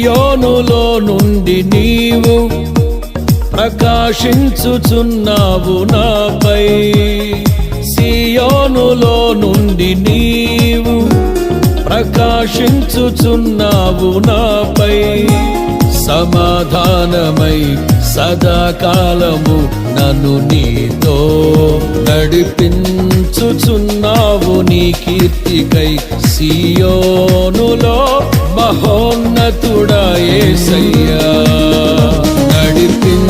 సియోనులో నుండి నీవు ప్రకాశించుచున్నావు నాపై. సియోనులో నుండి నీవు ప్రకాశించుచున్నావు నాపై. సమాధానమై సదాకాలము నన్ను నీతో నడిపించుచున్నావు నీ కీర్తికై. సియోనులో మహోన్నతుడా యేసయ్యా నడిపించుచున్నావు